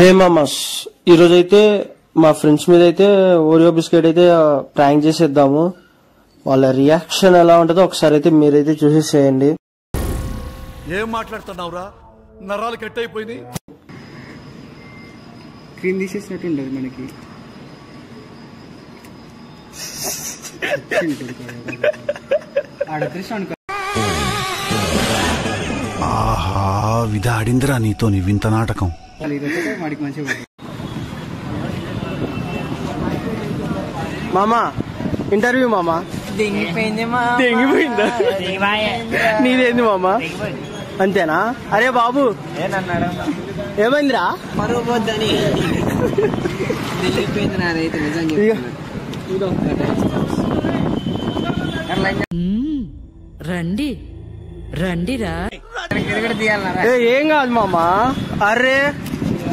హే మామాస్, ఈరోజు అయితే మా ఫ్రెండ్స్ మీద అయితే ఓరియో బిస్కెట్ అయితే ప్రాంక్ చేసేద్దాము. వాళ్ళ రియాక్షన్ ఎలా ఉంటుందో ఒకసారి అయితే మీరైతే చూసేసేయండి. ఏం మాట్లాడుతున్నావురా? నరాలు కట్ అయిపోయినాయి. క్రీమ్ తీసేసినట్టు ఉండదు మనకి. ఆహా, విధాడిందిరా నీతో నీ వింత నాటకం. వాడికి మంచిగా మామా ఇంటర్వ్యూ మామా తెంగిపోయిందా? నీదేంది మామా? అంతేనా? అరే బాబు ఏమైందిరా? రండి రండిరా. ఏం కాదు మామా. అరే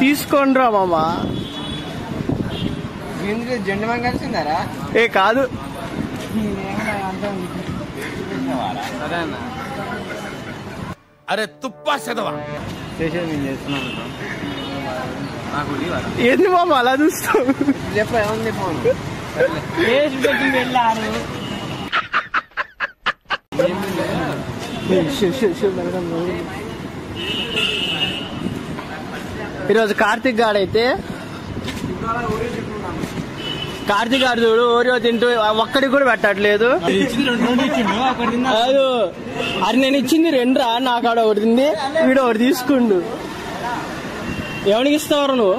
తీసుకోండిరా మామా. జెండు మంగ కలిసిందారా? ఏ కాదు. అరే తుప్పా చదవా. ఏంది మామ అలా చూస్తావు? చెప్ప ఏముంది ఫోన్ ఈరోజు కార్తిక్ గాడైతే కార్తిక్ గారు చూడు ఓరియో తింటూ ఒక్కడికి కూడా పెట్టట్లేదు. కాదు, అది నేను ఇచ్చింది రెండురా, నాకు ఆడ ఒకటి తింది, వీడు ఒకటి తీసుకుండు. ఎవరికి ఇస్తావు నువ్వు?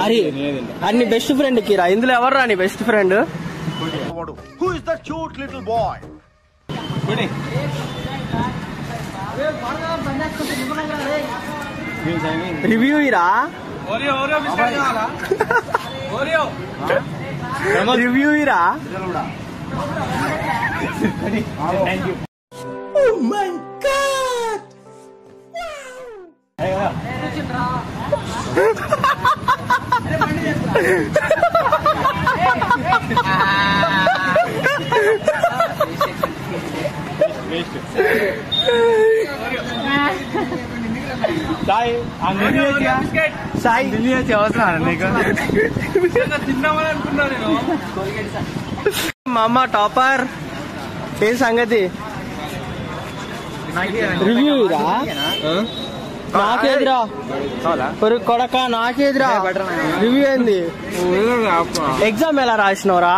అరే అన్ని బెస్ట్ ఫ్రెండ్ కి రా. ఇందులో ఎవరు రా నీ బెస్ట్ ఫ్రెండ్? రివ్యూ ఇరా. రివ్యూ ఇరా. మామ టాపర్ ఏం సంగతి? రివ్యూ ఇరా. నాకేదిరా కొడక, నాకేదిరా రివ్యూ ఏంది? ఎగ్జామ్ ఎలా రాసినవరా?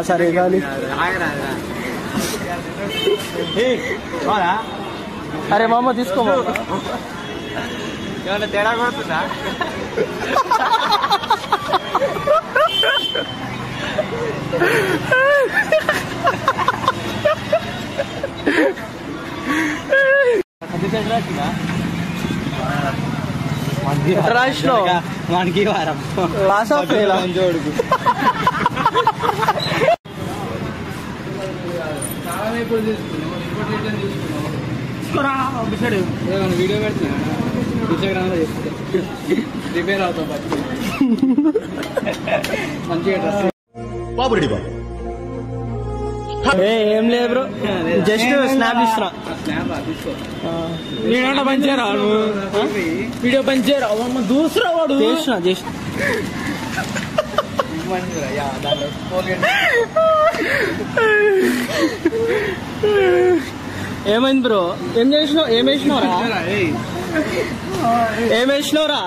సరే కానీ. అరే మామ తీసుకో. తేడా కొడుతుందా? రాసినావు మనకి వారం లాస్ ఆఫ్ జోడుకు వీడియో పెడుతున్నా ఇన్స్టాగ్రామ్ లో చెప్తే ప్రిపేర్ అవుతాం. మంచిగా డ్రెస్ ఏం లేదు బ్రో, జస్ట్ స్నాప్ ఇస్తున్నా. నేను పంచారా వీడియో పంచారా దూసరా వాడు చేస్తున్నా జస్ట్. ఏమైంది బ్రో? ఏం చేసినావు? ఏం వేసినావురా? ఏం వేసినావురా?